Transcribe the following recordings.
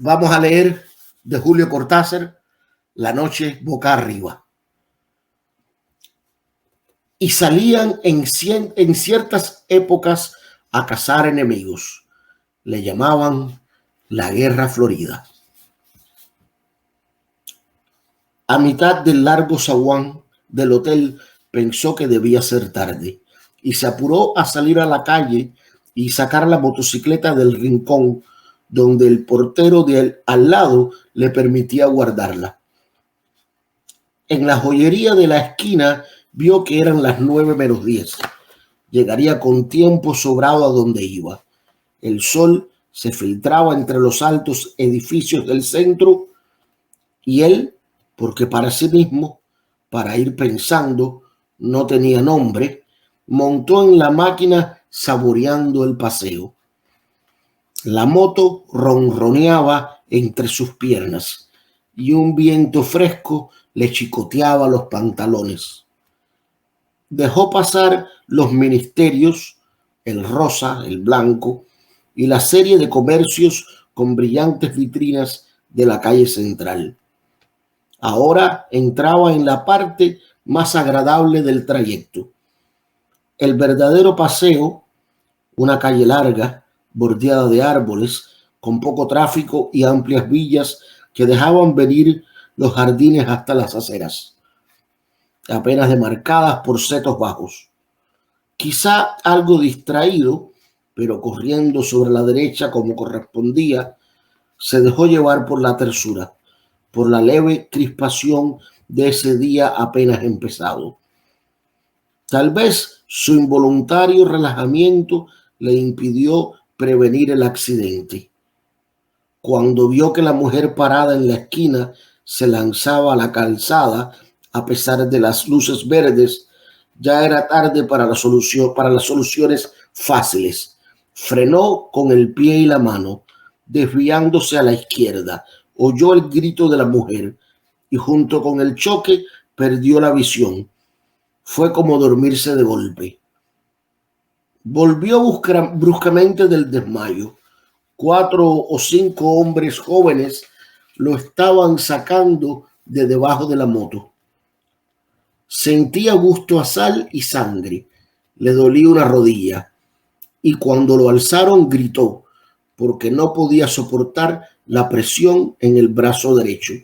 Vamos a leer de Julio Cortázar, La noche boca arriba. Y salían en ciertas épocas a cazar enemigos. Le llamaban la Guerra Florida. A mitad del largo zaguán del hotel pensó que debía ser tarde y se apuró a salir a la calle y sacar la motocicleta del rincón donde el portero al lado le permitía guardarla. En la joyería de la esquina vio que eran las 9:10. Llegaría con tiempo sobrado a donde iba. El sol se filtraba entre los altos edificios del centro y él, porque para sí mismo, para ir pensando, no tenía nombre, montó en la máquina saboreando el paseo. La moto ronroneaba entre sus piernas y un viento fresco le chicoteaba los pantalones. Dejó pasar los ministerios, el rosa, el blanco y la serie de comercios con brillantes vitrinas de la calle central. Ahora entraba en la parte más agradable del trayecto. El verdadero paseo, una calle larga, bordeada de árboles, con poco tráfico y amplias villas que dejaban venir los jardines hasta las aceras, apenas demarcadas por setos bajos. Quizá algo distraído, pero corriendo sobre la derecha como correspondía, se dejó llevar por la tersura, por la leve crispación de ese día apenas empezado. Tal vez su involuntario relajamiento le impidió prevenir el accidente. Cuando vio que la mujer parada en la esquina se lanzaba a la calzada a pesar de las luces verdes, ya era tarde para las soluciones fáciles. Frenó con el pie y la mano, desviándose a la izquierda. Oyó el grito de la mujer y junto con el choque perdió la visión. Fue como dormirse de golpe. Volvió bruscamente del desmayo. 4 o 5 hombres jóvenes lo estaban sacando de debajo de la moto. Sentía gusto a sal y sangre. Le dolía una rodilla y cuando lo alzaron gritó porque no podía soportar la presión en el brazo derecho.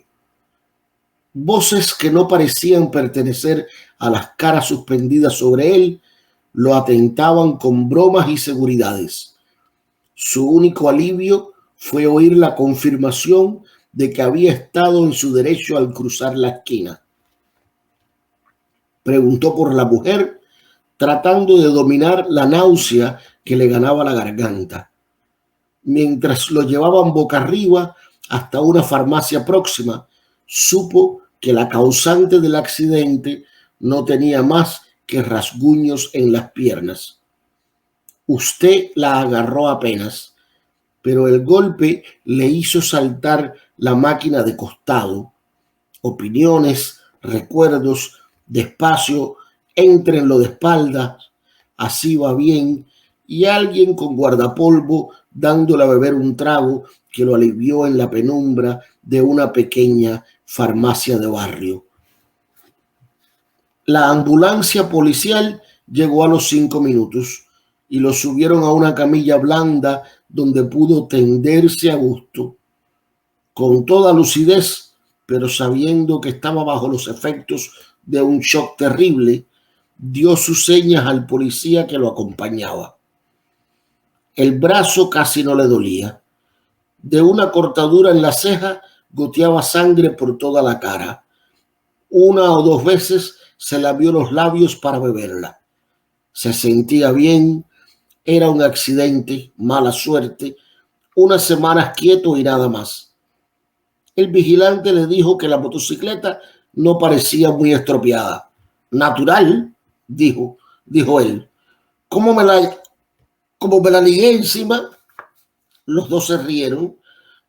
Voces que no parecían pertenecer a las caras suspendidas sobre él lo atentaban con bromas y seguridades. Su único alivio fue oír la confirmación de que había estado en su derecho al cruzar la esquina. Preguntó por la mujer, tratando de dominar la náusea que le ganaba la garganta. Mientras lo llevaban boca arriba hasta una farmacia próxima, supo que la causante del accidente no tenía más que rasguños en las piernas. Usted la agarró apenas, pero el golpe le hizo saltar la máquina de costado. Opiniones, recuerdos, despacio, éntrenlo de espaldas, así va bien, y alguien con guardapolvo dándole a beber un trago que lo alivió en la penumbra de una pequeña farmacia de barrio. La ambulancia policial llegó a los 5 minutos y lo subieron a una camilla blanda donde pudo tenderse a gusto. Con toda lucidez, pero sabiendo que estaba bajo los efectos de un shock terrible, dio sus señas al policía que lo acompañaba. El brazo casi no le dolía. De una cortadura en la ceja goteaba sangre por toda la cara. 1 o 2 veces se lavió los labios para beberla. Se sentía bien, era un accidente, mala suerte, unas semanas quieto y nada más. El vigilante le dijo que la motocicleta no parecía muy estropeada. Natural, dijo él. Como me la ligué encima, los dos se rieron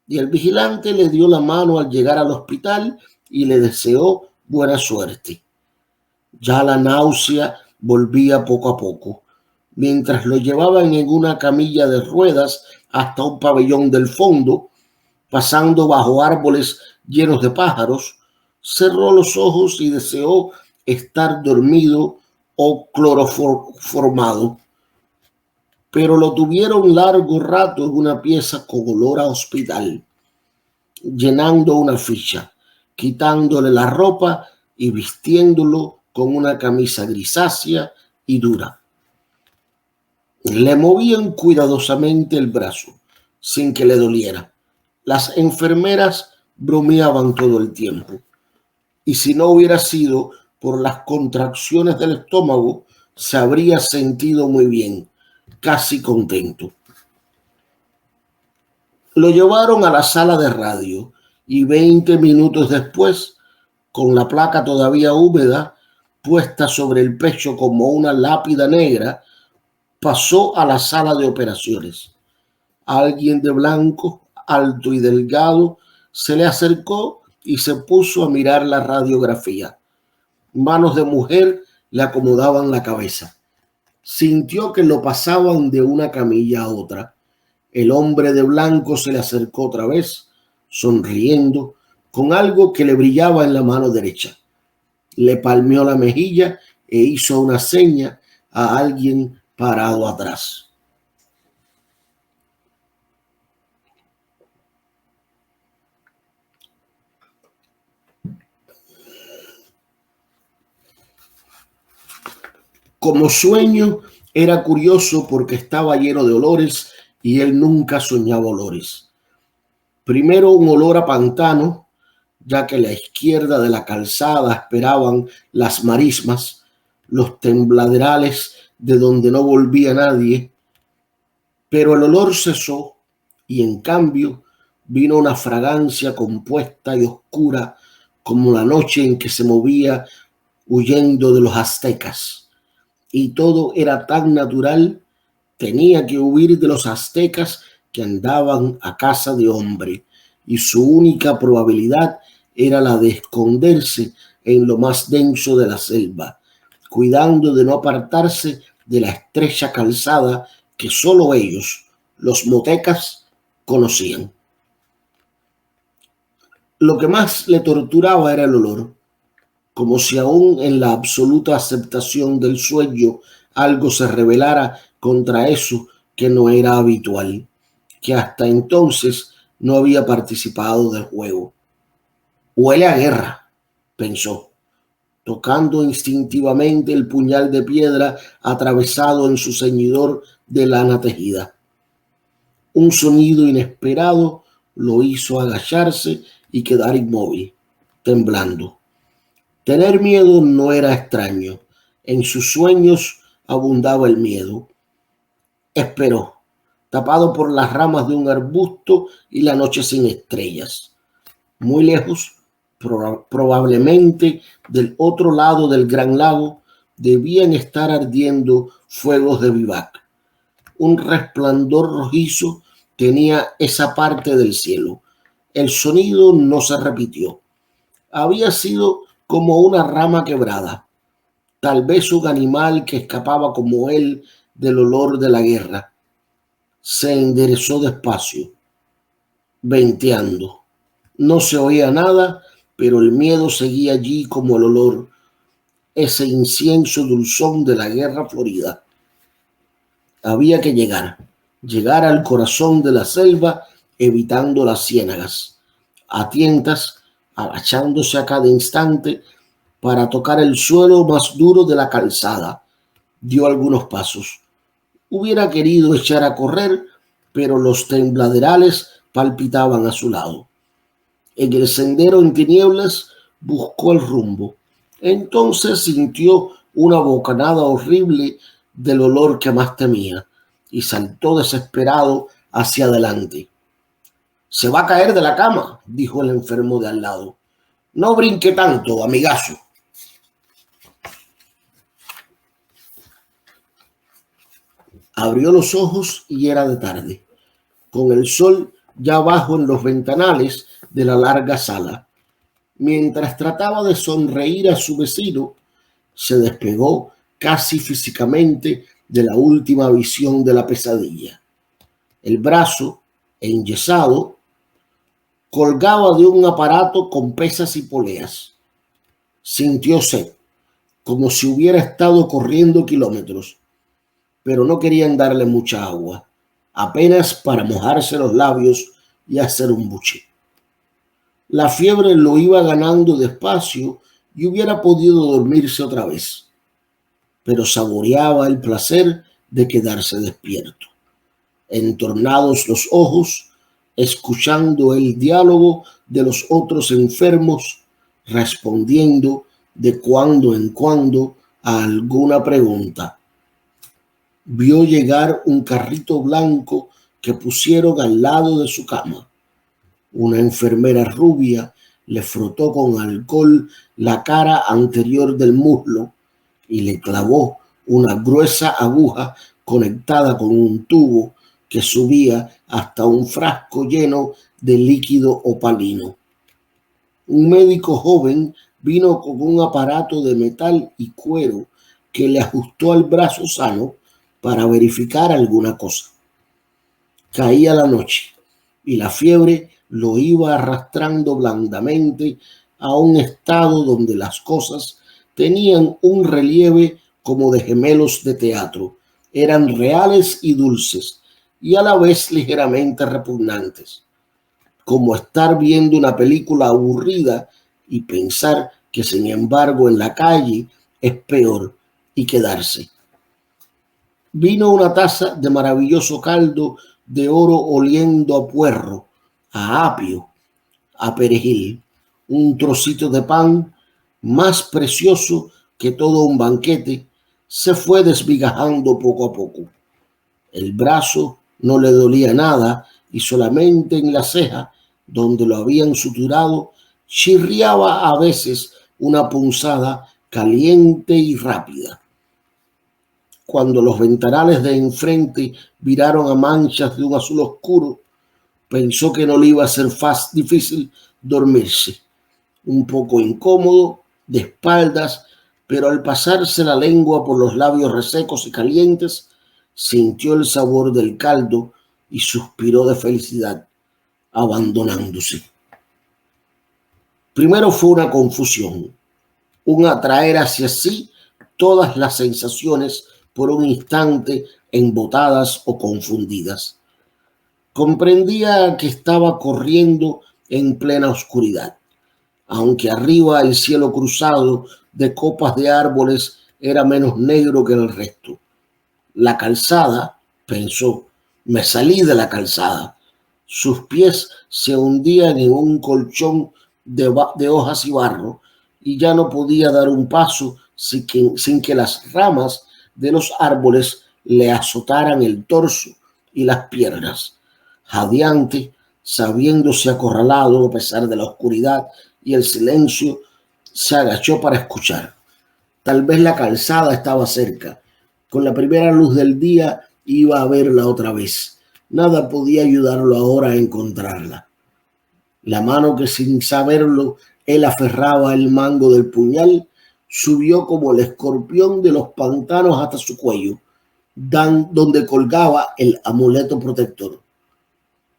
y el vigilante le dio la mano al llegar al hospital y le deseó buena suerte. Ya la náusea volvía poco a poco. Mientras lo llevaban en una camilla de ruedas hasta un pabellón del fondo, pasando bajo árboles llenos de pájaros, cerró los ojos y deseó estar dormido o cloroformado, pero lo tuvieron largo rato en una pieza con olor a hospital, llenando una ficha, quitándole la ropa y vistiéndolo con una camisa grisácea y dura. Le movían cuidadosamente el brazo, sin que le doliera. Las enfermeras bromeaban todo el tiempo, y si no hubiera sido por las contracciones del estómago, se habría sentido muy bien, casi contento. Lo llevaron a la sala de radio y 20 minutos después, con la placa todavía húmeda, puesta sobre el pecho como una lápida negra, pasó a la sala de operaciones. Alguien de blanco, alto y delgado, se le acercó y se puso a mirar la radiografía. Manos de mujer le acomodaban la cabeza. Sintió que lo pasaban de una camilla a otra. El hombre de blanco se le acercó otra vez, sonriendo, con algo que le brillaba en la mano derecha. Le palmeó la mejilla e hizo una seña a alguien parado atrás. Como sueño, era curioso porque estaba lleno de olores y él nunca soñaba olores. Primero un olor a pantano, ya que a la izquierda de la calzada esperaban las marismas, los tembladerales de donde no volvía nadie, pero el olor cesó y en cambio vino una fragancia compuesta y oscura como la noche en que se movía huyendo de los aztecas. Y todo era tan natural, tenía que huir de los aztecas que andaban a caza de hombre, y su única probabilidad era la de esconderse en lo más denso de la selva, cuidando de no apartarse de la estrecha calzada que solo ellos, los motecas, conocían. Lo que más le torturaba era el olor, como si aún en la absoluta aceptación del sueño algo se rebelara contra eso que no era habitual, que hasta entonces no había participado del juego. Huele a guerra, pensó, tocando instintivamente el puñal de piedra atravesado en su ceñidor de lana tejida. Un sonido inesperado lo hizo agacharse y quedar inmóvil, temblando. Tener miedo no era extraño. En sus sueños abundaba el miedo. Esperó, tapado por las ramas de un arbusto y la noche sin estrellas. Muy lejos, probablemente del otro lado del gran lago, debían estar ardiendo fuegos de vivac. Un resplandor rojizo tenía esa parte del cielo. El sonido no se repitió. Había sido como una rama quebrada, tal vez un animal que escapaba como él del olor de la guerra. Se enderezó despacio, venteando. No se oía nada, pero el miedo seguía allí como el olor, ese incienso dulzón de la guerra florida. Había que llegar al corazón de la selva, evitando las ciénagas, a tientas, agachándose a cada instante para tocar el suelo más duro de la calzada. Dio algunos pasos. Hubiera querido echar a correr, pero los tembladerales palpitaban a su lado. En el sendero en tinieblas buscó el rumbo. Entonces sintió una bocanada horrible del olor que más temía y saltó desesperado hacia adelante. «Se va a caer de la cama», dijo el enfermo de al lado. «No brinque tanto, amigazo». Abrió los ojos y era de tarde, con el sol ya bajo en los ventanales de la larga sala. Mientras trataba de sonreír a su vecino, se despegó casi físicamente de la última visión de la pesadilla. El brazo, enyesado, Colgaba de un aparato con pesas y poleas. Sintió sed, como si hubiera estado corriendo kilómetros, pero no querían darle mucha agua, apenas para mojarse los labios y hacer un buche. La fiebre lo iba ganando despacio y hubiera podido dormirse otra vez, pero saboreaba el placer de quedarse despierto, entornados los ojos, escuchando el diálogo de los otros enfermos, respondiendo de cuando en cuando a alguna pregunta. Vio llegar un carrito blanco que pusieron al lado de su cama. Una enfermera rubia le frotó con alcohol la cara anterior del muslo y le clavó una gruesa aguja conectada con un tubo que subía hasta un frasco lleno de líquido opalino. Un médico joven vino con un aparato de metal y cuero que le ajustó al brazo sano para verificar alguna cosa. Caía la noche y la fiebre lo iba arrastrando blandamente a un estado donde las cosas tenían un relieve como de gemelos de teatro. Eran reales y dulces y a la vez ligeramente repugnantes, como estar viendo una película aburrida y pensar que sin embargo en la calle es peor y quedarse. Vino una taza de maravilloso caldo de oro oliendo a puerro, a apio, a perejil, un trocito de pan más precioso que todo un banquete, se fue desmigajando poco a poco. El brazo no le dolía nada y solamente en la ceja, donde lo habían suturado, chirriaba a veces una punzada caliente y rápida. Cuando los ventanales de enfrente viraron a manchas de un azul oscuro, pensó que no le iba a ser difícil dormirse. Un poco incómodo, de espaldas, pero al pasarse la lengua por los labios resecos y calientes, sintió el sabor del caldo y suspiró de felicidad, abandonándose. Primero fue una confusión, un atraer hacia sí todas las sensaciones por un instante embotadas o confundidas. Comprendía que estaba corriendo en plena oscuridad, aunque arriba el cielo cruzado de copas de árboles era menos negro que el resto. La calzada, pensó, me salí de la calzada. Sus pies se hundían en un colchón de hojas y barro y ya no podía dar un paso sin que las ramas de los árboles le azotaran el torso y las piernas. Jadeante, sabiéndose acorralado a pesar de la oscuridad y el silencio, se agachó para escuchar. Tal vez la calzada estaba cerca. Con la primera luz del día iba a verla otra vez. Nada podía ayudarlo ahora a encontrarla. La mano que sin saberlo él aferraba el mango del puñal subió como el escorpión de los pantanos hasta su cuello, donde colgaba el amuleto protector.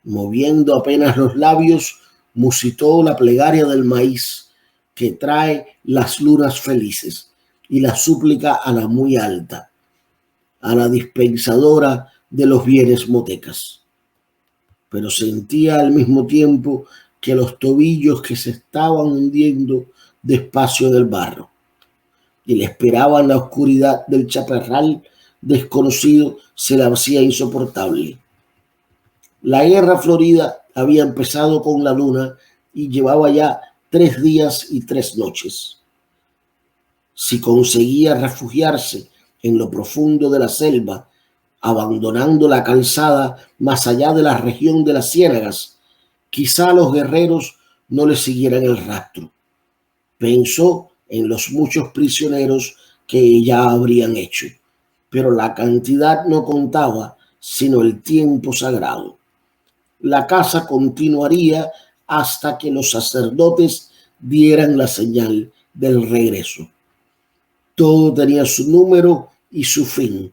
Moviendo apenas los labios, musitó la plegaria del maíz que trae las lunas felices y la súplica a la muy alta, a la dispensadora de los bienes motecas. Pero sentía al mismo tiempo que los tobillos que se estaban hundiendo despacio en el barro y le esperaban la oscuridad del chaparral desconocido se le hacía insoportable. La guerra florida había empezado con la luna y llevaba ya 3 días y 3 noches. Si conseguía refugiarse en lo profundo de la selva, abandonando la calzada más allá de la región de las ciénagas, quizá los guerreros no le siguieran el rastro. Pensó en los muchos prisioneros que ya habrían hecho, pero la cantidad no contaba, sino el tiempo sagrado. La caza continuaría hasta que los sacerdotes dieran la señal del regreso. Todo tenía su número y su fin,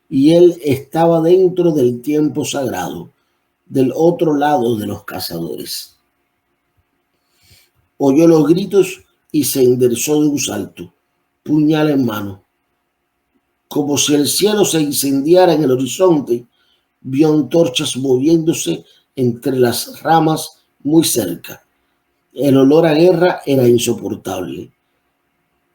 y él estaba dentro del tiempo sagrado, del otro lado de los cazadores. Oyó los gritos y se enderezó de un salto, puñal en mano. Como si el cielo se incendiara en el horizonte, vio antorchas moviéndose entre las ramas muy cerca. El olor a guerra era insoportable.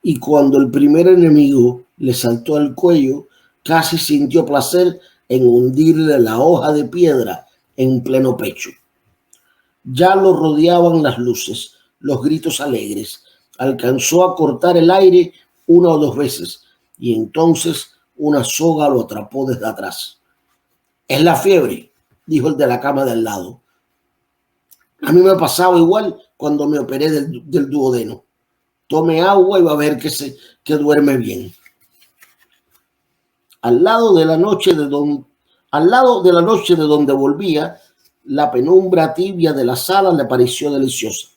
Y cuando el primer enemigo le saltó al cuello, casi sintió placer en hundirle la hoja de piedra en pleno pecho. Ya lo rodeaban las luces, los gritos alegres. Alcanzó a cortar el aire una o dos veces y entonces una soga lo atrapó desde atrás. Es la fiebre, dijo el de la cama de al lado. A mí me pasaba igual cuando me operé del duodeno. Tome agua y va a ver que duerme bien. Al lado de la noche de donde volvía, la penumbra tibia de la sala le pareció deliciosa.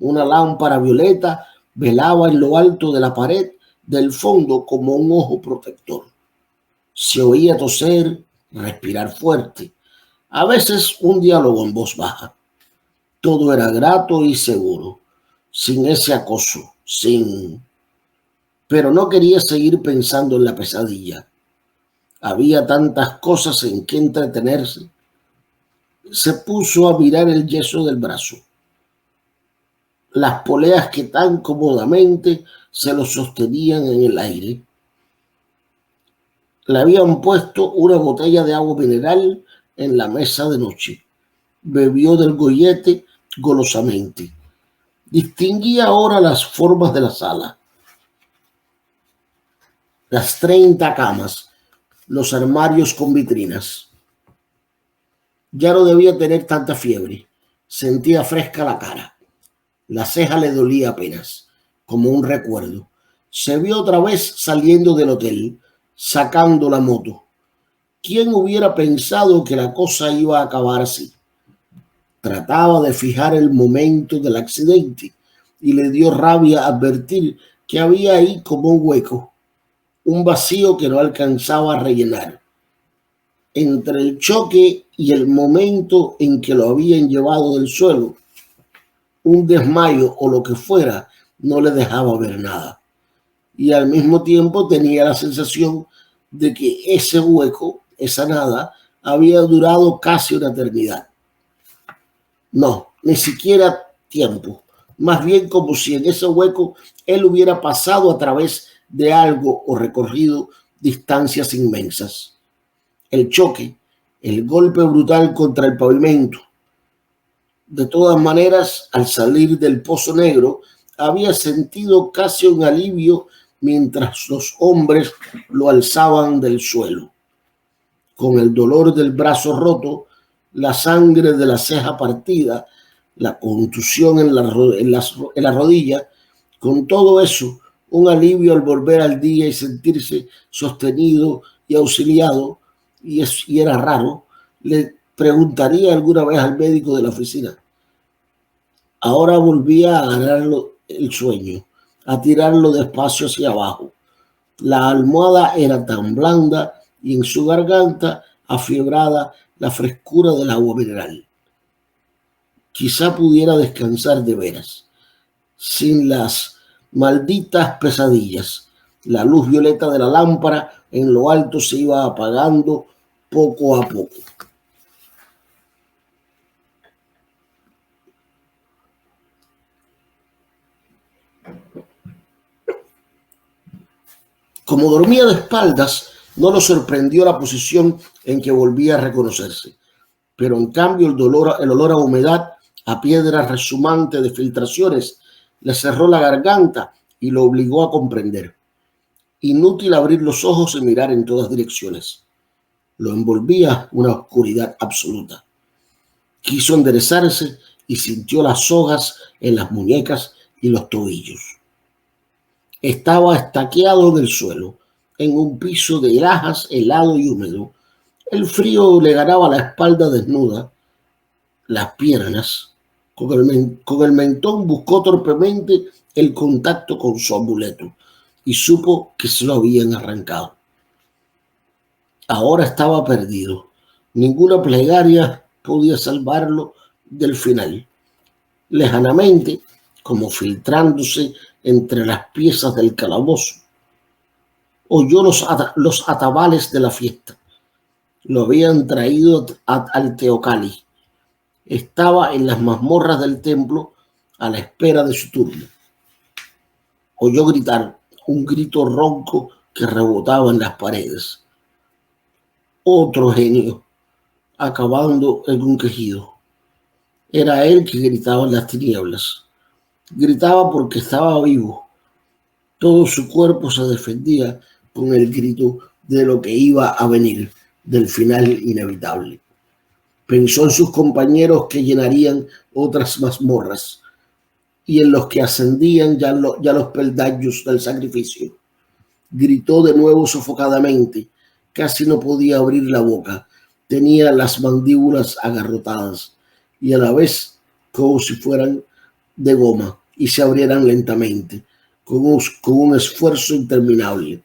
Una lámpara violeta velaba en lo alto de la pared del fondo como un ojo protector. Se oía toser, respirar fuerte, a veces un diálogo en voz baja. Todo era grato y seguro, sin ese acoso, Pero no quería seguir pensando en la pesadilla. Había tantas cosas en que entretenerse. Se puso a mirar el yeso del brazo, las poleas que tan cómodamente se lo sostenían en el aire. Le habían puesto una botella de agua mineral en la mesa de noche. Bebió del gollete golosamente. Distinguía ahora las formas de la sala, las 30 camas, los armarios con vitrinas. Ya no debía tener tanta fiebre. Sentía fresca la cara. La ceja le dolía apenas, como un recuerdo. Se vio otra vez saliendo del hotel, sacando la moto. ¿Quién hubiera pensado que la cosa iba a acabar así? Trataba de fijar el momento del accidente y le dio rabia advertir que había ahí como un hueco, un vacío que no alcanzaba a rellenar. Entre el choque y el momento en que lo habían llevado del suelo, un desmayo o lo que fuera no le dejaba ver nada. Y al mismo tiempo tenía la sensación de que ese hueco, esa nada, había durado casi una eternidad. No, ni siquiera tiempo. Más bien como si en ese hueco él hubiera pasado a través de algo o recorrido distancias inmensas. El choque, el golpe brutal contra el pavimento. De todas maneras, al salir del pozo negro, había sentido casi un alivio mientras los hombres lo alzaban del suelo. Con el dolor del brazo roto, la sangre de la ceja partida, la contusión en la rodilla, con todo eso, un alivio al volver al día y sentirse sostenido y auxiliado, y era raro, le preguntaría alguna vez al médico de la oficina. Ahora volvía a ganarlo el sueño, a tirarlo despacio hacia abajo. La almohada era tan blanda y en su garganta afiebrada la frescura del agua mineral. Quizá pudiera descansar de veras, sin las malditas pesadillas. La luz violeta de la lámpara en lo alto se iba apagando poco a poco. Como dormía de espaldas, no lo sorprendió la posición en que volvía a reconocerse. Pero en cambio el olor a humedad, a piedra resumante de filtraciones, le cerró la garganta y lo obligó a comprender. Inútil abrir los ojos y mirar en todas direcciones. Lo envolvía una oscuridad absoluta. Quiso enderezarse y sintió las sogas en las muñecas y los tobillos. Estaba estaqueado en el suelo, en un piso de lajas helado y húmedo. El frío le ganaba la espalda desnuda, las piernas. Con el mentón buscó torpemente el contacto con su amuleto y supo que se lo habían arrancado. Ahora estaba perdido. Ninguna plegaria podía salvarlo del final. Lejanamente, como filtrándose entre las piezas del calabozo. Oyó los atabales de la fiesta. Lo habían traído al Teocalli. Estaba en las mazmorras del templo a la espera de su turno. Oyó gritar, un grito ronco que rebotaba en las paredes. Otro genio, acabando en un quejido. Era él que gritaba en las tinieblas. Gritaba porque estaba vivo. Todo su cuerpo se defendía con el grito de lo que iba a venir, del final inevitable. Pensó en sus compañeros que llenarían otras mazmorras y en los que ascendían ya los peldaños del sacrificio. Gritó de nuevo sofocadamente. Casi no podía abrir la boca. Tenía las mandíbulas agarrotadas y a la vez como si fueran de goma y se abrieran lentamente, con un esfuerzo interminable.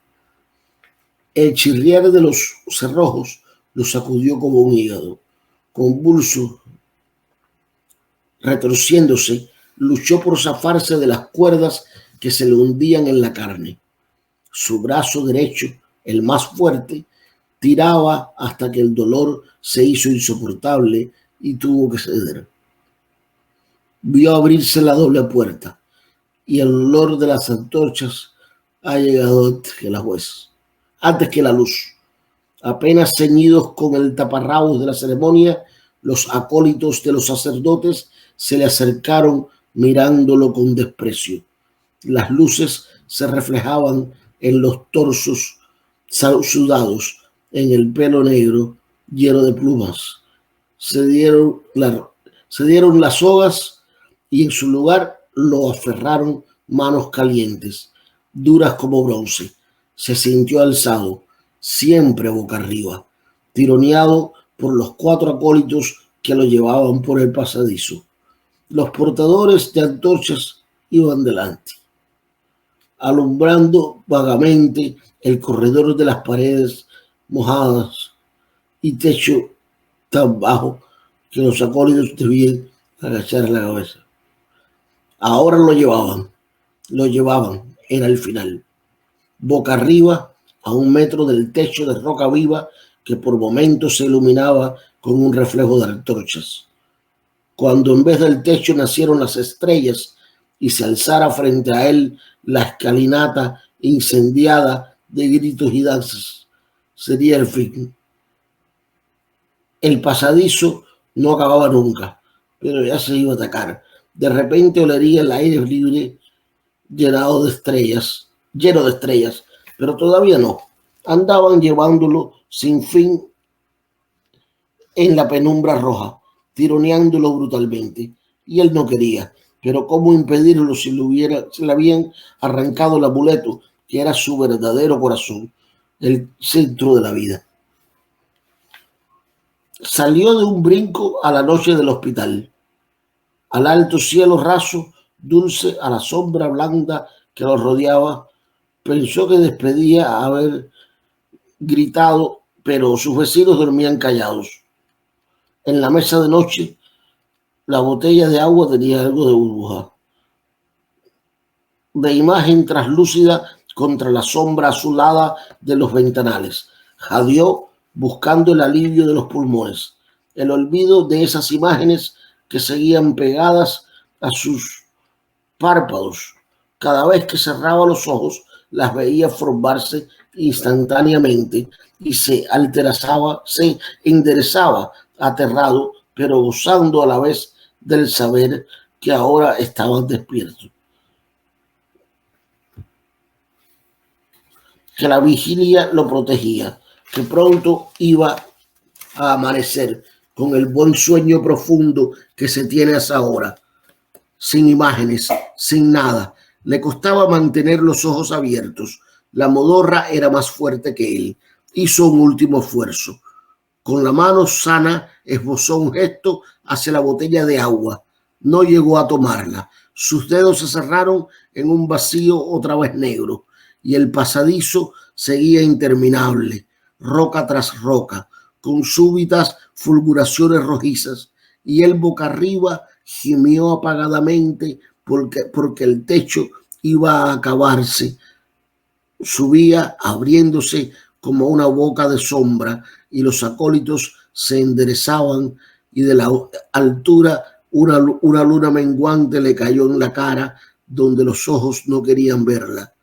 El chirriar de los cerrojos lo sacudió como un hígado. Convulso, retorciéndose, luchó por zafarse de las cuerdas que se le hundían en la carne. Su brazo derecho, el más fuerte, tiraba hasta que el dolor se hizo insoportable y tuvo que ceder. Vio abrirse la doble puerta y el olor de las antorchas ha llegado antes que la luz. Apenas ceñidos con el taparrabos de la ceremonia, los acólitos de los sacerdotes se le acercaron mirándolo con desprecio. Las luces se reflejaban en los torsos sudados, en el pelo negro lleno de plumas. Se dieron las sogas y en su lugar lo aferraron manos calientes, duras como bronce. Se sintió alzado, siempre boca arriba, tironeado por los 4 acólitos que lo llevaban por el pasadizo. Los portadores de antorchas iban delante, alumbrando vagamente el corredor de las paredes mojadas y techo tan bajo que los acólitos debían agachar la cabeza. Ahora lo llevaban, era el final. Boca arriba, a 1 metro del techo de roca viva que por momentos se iluminaba con un reflejo de antorchas. Cuando en vez del techo nacieron las estrellas y se alzara frente a él la escalinata incendiada de gritos y danzas, sería el fin. El pasadizo no acababa nunca, pero ya se iba a atacar. De repente olería el aire libre lleno de estrellas, pero todavía no. Andaban llevándolo sin fin en la penumbra roja, tironeándolo brutalmente. Y él no quería, pero ¿cómo impedirlo si le habían arrancado el amuleto, que era su verdadero corazón, el centro de la vida? Salió de un brinco a la noche del hospital, al alto cielo raso, dulce, a la sombra blanda que lo rodeaba. Pensó que despedía haber gritado, pero sus vecinos dormían callados. En la mesa de noche, la botella de agua tenía algo de burbuja, de imagen traslúcida contra la sombra azulada de los ventanales. Jadeó buscando el alivio de los pulmones, el olvido de esas imágenes que seguían pegadas a sus párpados. Cada vez que cerraba los ojos, las veía formarse instantáneamente y se enderezaba aterrado, pero gozando a la vez del saber que ahora estaban despiertos. Que la vigilia lo protegía, que pronto iba a amanecer con el buen sueño profundo que se tiene hasta ahora, sin imágenes, sin nada. Le costaba mantener los ojos abiertos. La modorra era más fuerte que él. Hizo un último esfuerzo. Con la mano sana esbozó un gesto hacia la botella de agua. No llegó a tomarla. Sus dedos se cerraron en un vacío otra vez negro y el pasadizo seguía interminable, roca tras roca, con súbitas fulguraciones rojizas, y él boca arriba gimió apagadamente porque el techo iba a acabarse. Subía abriéndose como una boca de sombra y los acólitos se enderezaban y de la altura una luna menguante le cayó en la cara donde los ojos no querían verla.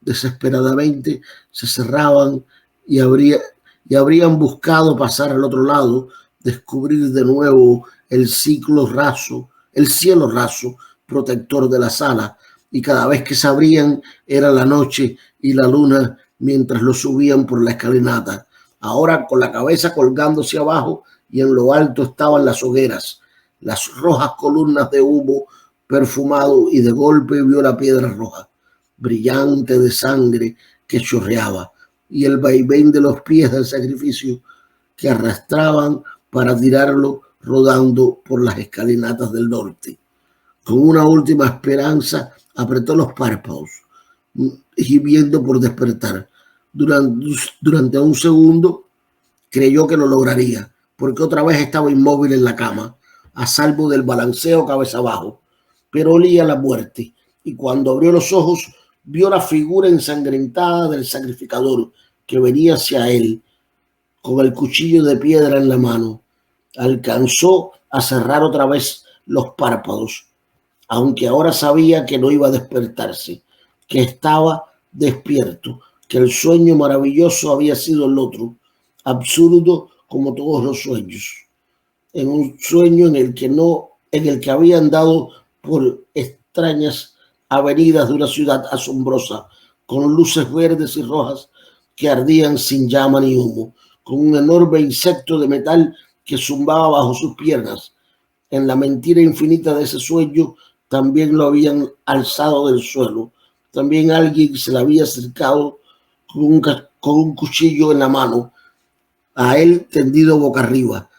Desesperadamente se cerraban y habrían buscado pasar al otro lado, descubrir de nuevo el cielo raso, protector de la sala, y cada vez que se abrían era la noche y la luna mientras lo subían por la escalinata, ahora con la cabeza colgándose abajo y en lo alto estaban las hogueras, las rojas columnas de humo perfumado y de golpe vio la piedra roja, brillante de sangre que chorreaba y el vaivén de los pies del sacrificio que arrastraban para tirarlo rodando por las escalinatas del norte. Con una última esperanza apretó los párpados, gimiendo por despertar. Durante un segundo creyó que lo lograría, porque otra vez estaba inmóvil en la cama, a salvo del balanceo cabeza abajo, pero olía la muerte, y cuando abrió los ojos vio la figura ensangrentada del sacrificador que venía hacia él, con el cuchillo de piedra en la mano. Alcanzó a cerrar otra vez los párpados, aunque ahora sabía que no iba a despertarse, que estaba despierto, que el sueño maravilloso había sido el otro, absurdo como todos los sueños, en un sueño en el que había andado por extrañas avenidas de una ciudad asombrosa, con luces verdes y rojas que ardían sin llama ni humo, con un enorme insecto de metal que zumbaba bajo sus piernas. En la mentira infinita de ese sueño también lo habían alzado del suelo. También alguien se le había acercado con un cuchillo en la mano, a él tendido boca arriba,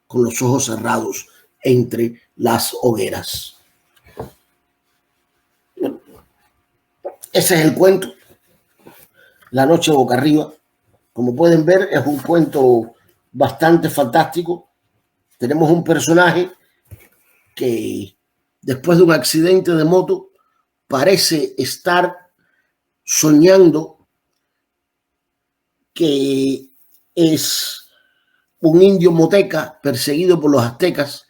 con los ojos cerrados entre las hogueras. Ese es el cuento, La noche boca arriba. Como pueden ver, es un cuento bastante fantástico. Tenemos un personaje que después de un accidente de moto parece estar soñando que es un indio moteca perseguido por los aztecas.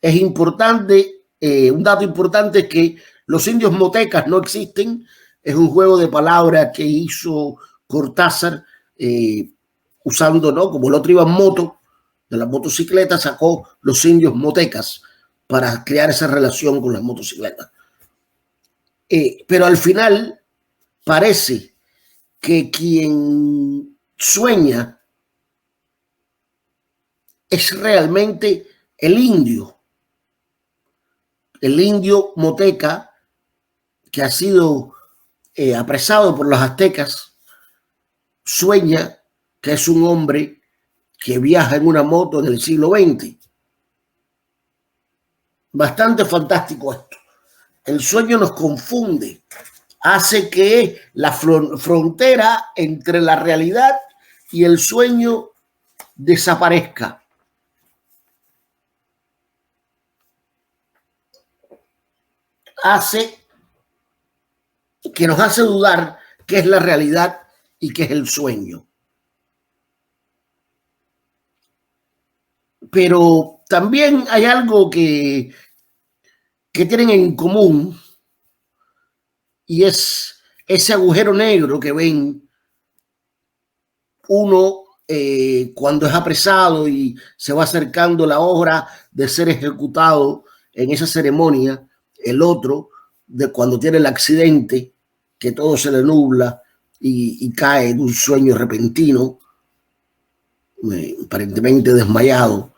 Es importante, un dato importante es que los indios motecas no existen. Es un juego de palabras que hizo Cortázar usando, ¿no? Como el otro iba en moto, de las motocicletas sacó los indios motecas para crear esa relación con las motocicletas. Pero al final parece que quien sueña es realmente el indio moteca que ha sido apresado por los aztecas. Sueña que es un hombre que viaja en una moto en el siglo XX. Bastante fantástico esto. El sueño nos confunde, hace que la frontera entre la realidad y el sueño desaparezca. Nos hace dudar qué es la realidad y qué es el sueño. Pero también hay algo que tienen en común, y es ese agujero negro que ven uno cuando es apresado y se va acercando la hora de ser ejecutado en esa ceremonia. El otro, de cuando tiene el accidente, que todo se le nubla y cae en un sueño repentino, aparentemente desmayado.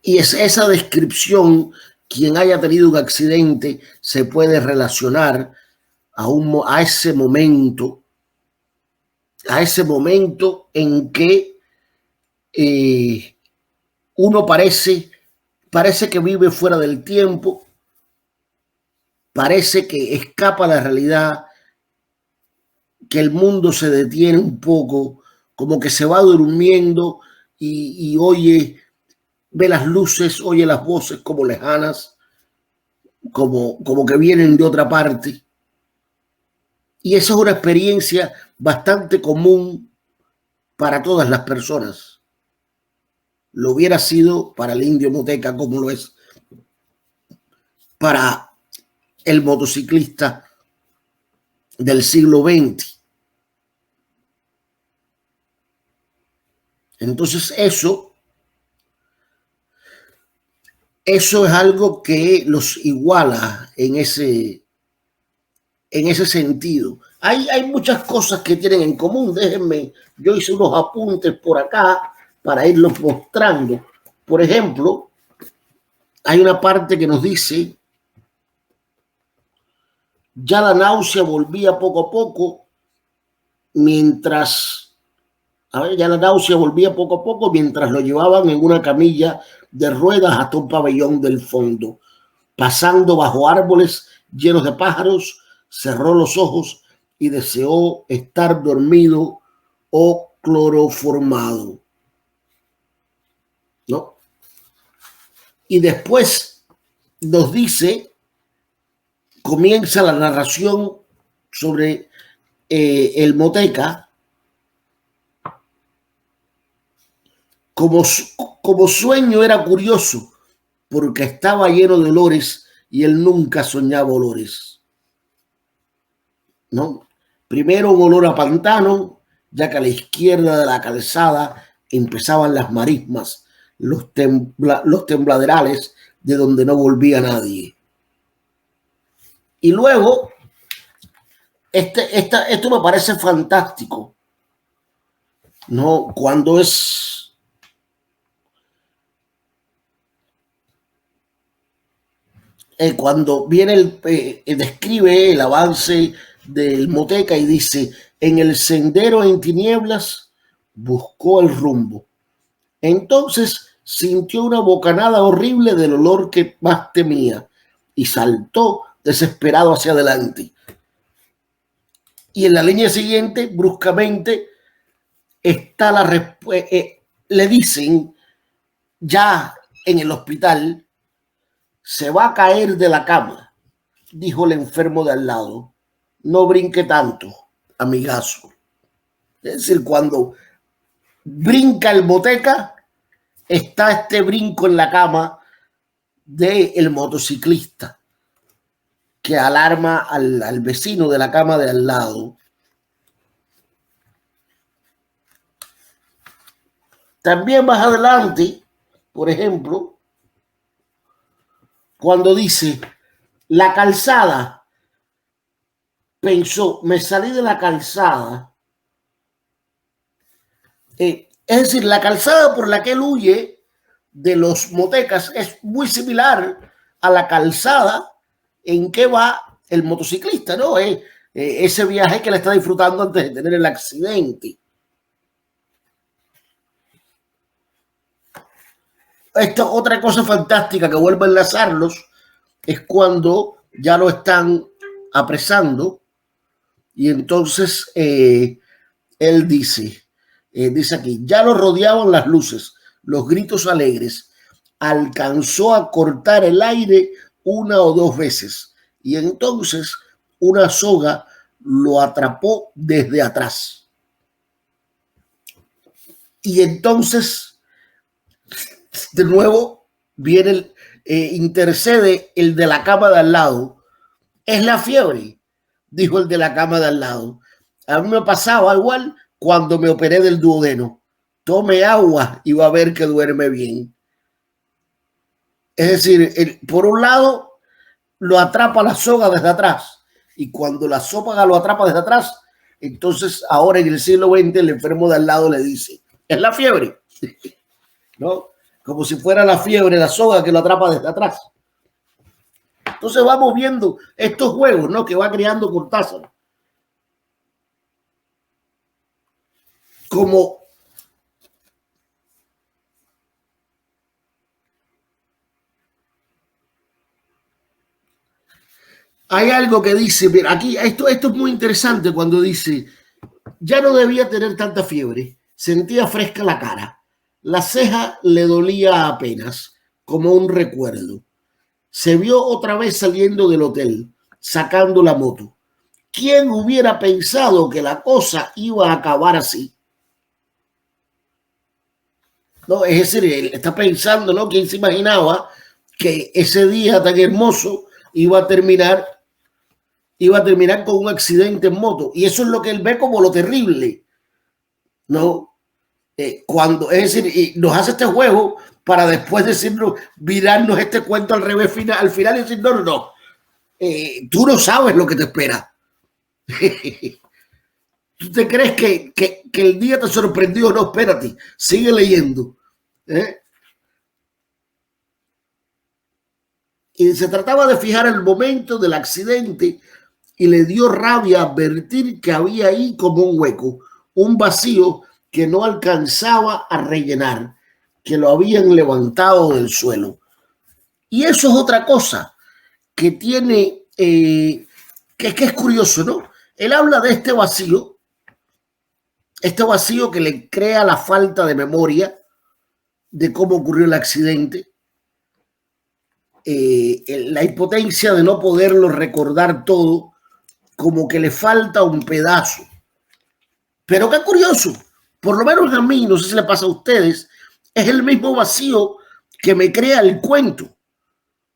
Y es esa descripción, quien haya tenido un accidente se puede relacionar a ese momento en que uno parece que vive fuera del tiempo, parece que escapa a la realidad, que el mundo se detiene un poco, como que se va durmiendo y oye ve las luces, oye las voces como lejanas, como que vienen de otra parte. Y esa es una experiencia bastante común para todas las personas. Lo hubiera sido para el indio moteca, como lo es para el motociclista del siglo XX. Entonces eso es algo que los iguala en ese sentido. Hay muchas cosas que tienen en común. Déjenme, yo hice unos apuntes por acá para irlos mostrando. Por ejemplo, hay una parte que nos dice: ya la náusea volvía poco a poco ya la náusea volvía poco a poco mientras lo llevaban en una camilla de ruedas hasta un pabellón del fondo. Pasando bajo árboles llenos de pájaros, cerró los ojos y deseó estar dormido o cloroformado, ¿no? Y después nos dice, comienza la narración sobre el moteca como sueño. Era curioso porque estaba lleno de olores y él nunca soñaba olores, ¿no? Primero un olor a pantano, ya que a la izquierda de la calzada empezaban las marismas, los tembladerales de donde no volvía nadie. Y luego, esto me parece fantástico, ¿no? Cuando viene describe el avance del moteca y dice: en el sendero en tinieblas buscó el rumbo. Entonces sintió una bocanada horrible del olor que más temía y saltó desesperado hacia adelante. Y en la línea siguiente, bruscamente, está le dicen ya en el hospital: se va a caer de la cama, dijo el enfermo de al lado. No brinque tanto, amigazo. Es decir, cuando brinca el moteca, está este brinco en la cama del motociclista que alarma al vecino de la cama de al lado. También más adelante, por ejemplo, cuando dice: la calzada, pensó, me salí de la calzada. Es decir, la calzada por la que él huye de los motecas es muy similar a la calzada en que va el motociclista, ¿no? Ese viaje que le está disfrutando antes de tener el accidente. Esta otra cosa fantástica que vuelve a enlazarlos es cuando ya lo están apresando y entonces él dice aquí: ya lo rodeaban las luces, los gritos alegres. Alcanzó a cortar el aire una o dos veces y entonces una soga lo atrapó desde atrás. Y entonces, de nuevo, viene intercede el de la cama de al lado. Es la fiebre, dijo el de la cama de al lado. A mí me pasaba igual cuando me operé del duodeno. Tome agua y va a ver que duerme bien. Es decir, por un lado lo atrapa la soga desde atrás y cuando la soga lo atrapa desde atrás, entonces ahora en el siglo XX el enfermo de al lado le dice: es la fiebre, ¿no? Como si fuera la fiebre, la soga que lo atrapa desde atrás. Entonces vamos viendo estos juegos, ¿no?, que va creando Cortázar. Como hay algo que dice, mira, aquí esto es muy interesante cuando dice: ya no debía tener tanta fiebre, sentía fresca la cara, La ceja le dolía apenas, como un recuerdo. Se vio otra vez saliendo del hotel, sacando la moto. ¿Quién hubiera pensado que la cosa iba a acabar así? No, es decir, él está pensando, ¿no? ¿Quién se imaginaba que ese día tan hermoso iba a terminar con un accidente en moto? Y eso es lo que él ve como lo terrible, ¿no? Cuando, es decir, y nos hace este juego para después decirnos, virarnos este cuento al revés al final y decir, no, no, no, tú no sabes lo que te espera. ¿Tú te crees que el día te sorprendió? No, espérate, sigue leyendo. ¿Eh? Y se trataba de fijar el momento del accidente y le dio rabia advertir que había ahí como un hueco, un vacío que no alcanzaba a rellenar, que lo habían levantado del suelo. Y eso es otra cosa que tiene, que es curioso, ¿no? Él habla de este vacío que le crea la falta de memoria de cómo ocurrió el accidente, la impotencia de no poderlo recordar todo, como que le falta un pedazo. Pero qué curioso, por lo menos a mí, no sé si le pasa a ustedes, es el mismo vacío que me crea el cuento.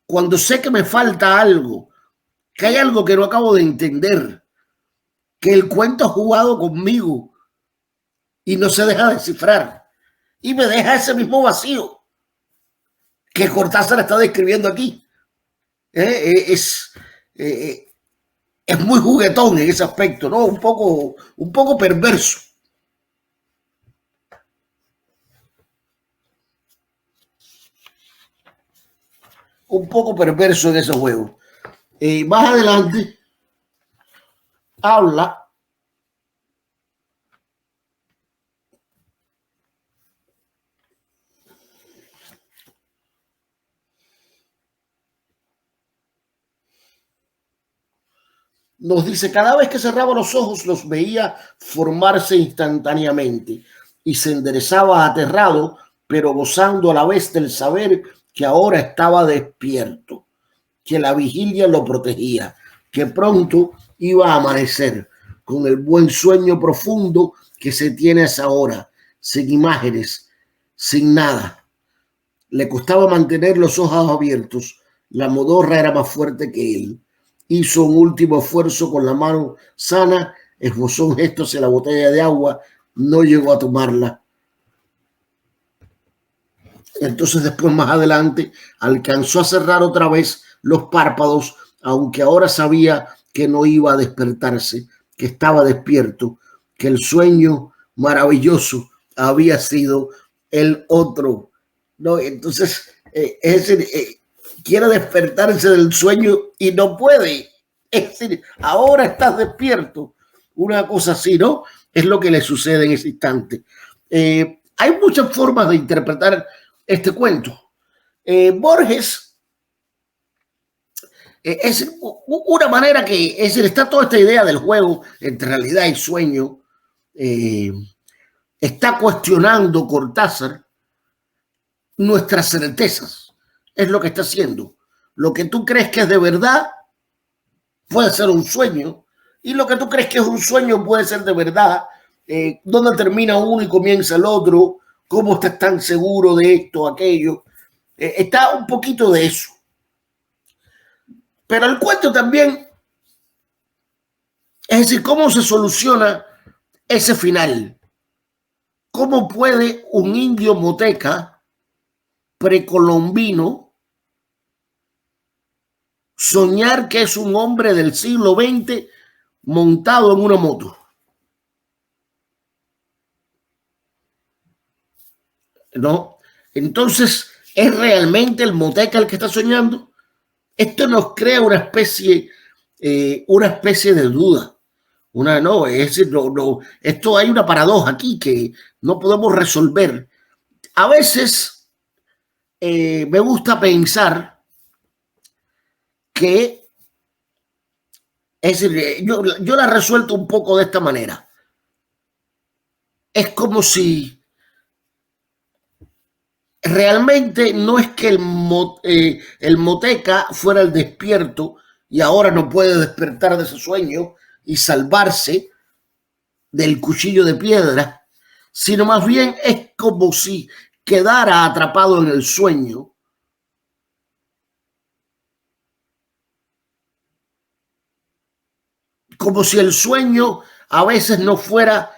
Cuando sé que me falta algo, que hay algo que no acabo de entender, que el cuento ha jugado conmigo y no se deja descifrar. Y me deja ese mismo vacío que Cortázar está describiendo aquí. Es, eh, es muy juguetón en ese aspecto, ¿no? Un poco perverso. Un poco perverso en ese juego. Más adelante habla nos dice, cada vez que cerraba los ojos los veía formarse instantáneamente y se enderezaba aterrado, pero gozando a la vez del saber que ahora estaba despierto, que la vigilia lo protegía, que pronto iba a amanecer con el buen sueño profundo que se tiene a esa hora, sin imágenes, sin nada. Le costaba mantener los ojos abiertos. La modorra era más fuerte que él. Hizo un último esfuerzo con la mano sana, esbozó un gesto hacia la botella de agua, no llegó a tomarla. Entonces después, más adelante, alcanzó a cerrar otra vez los párpados, aunque ahora sabía que no iba a despertarse, que estaba despierto, que el sueño maravilloso había sido el otro, ¿no? Entonces, es decir, quiere despertarse del sueño y no puede. Es decir, ahora estás despierto. Una cosa así, ¿no? Es lo que le sucede en ese instante. Hay muchas formas de interpretar este cuento. Borges es una manera que, es decir, está toda esta idea del juego entre realidad y sueño. Eh, está cuestionando Cortázar nuestras certezas. Es lo que está haciendo. Lo que tú crees que es de verdad puede ser un sueño, y lo que tú crees que es un sueño puede ser de verdad. ¿Dónde termina uno y comienza el otro? ¿Cómo estás tan seguro de esto, aquello? Está un poquito de eso. Pero el cuento también, es decir, cómo se soluciona ese final. ¿Cómo puede un indio moteca precolombino soñar que es un hombre del siglo XX montado en una moto? ¿No? Entonces, ¿es realmente el moteca el que está soñando? Esto nos crea una especie de duda. No, es decir, no, esto hay una paradoja aquí que no podemos resolver. A veces me gusta pensar que, es decir, yo la resuelto un poco de esta manera. Es como si Realmente no es que el moteca fuera el despierto y ahora no puede despertar de ese sueño y salvarse del cuchillo de piedra, sino más bien es como si quedara atrapado en el sueño, como si el sueño a veces no fuera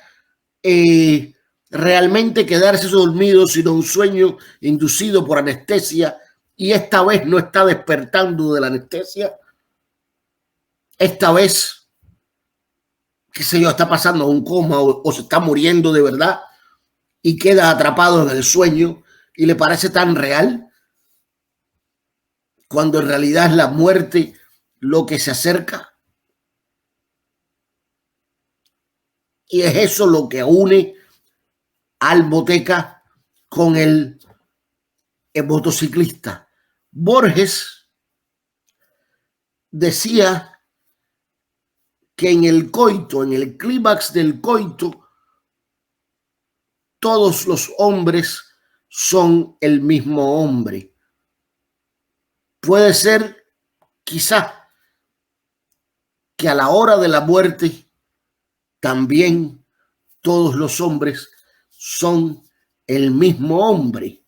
eh, realmente quedarse dormido, sino un sueño inducido por anestesia, y esta vez no está despertando de la anestesia, esta vez, qué sé yo, está pasando un coma o se está muriendo de verdad y queda atrapado en el sueño y le parece tan real cuando en realidad es la muerte lo que se acerca. Y es eso lo que une al moteca con el motociclista. Borges decía que en el coito, en el clímax del coito, todos los hombres son el mismo hombre. Puede ser quizá que a la hora de la muerte también todos los hombres son el mismo hombre.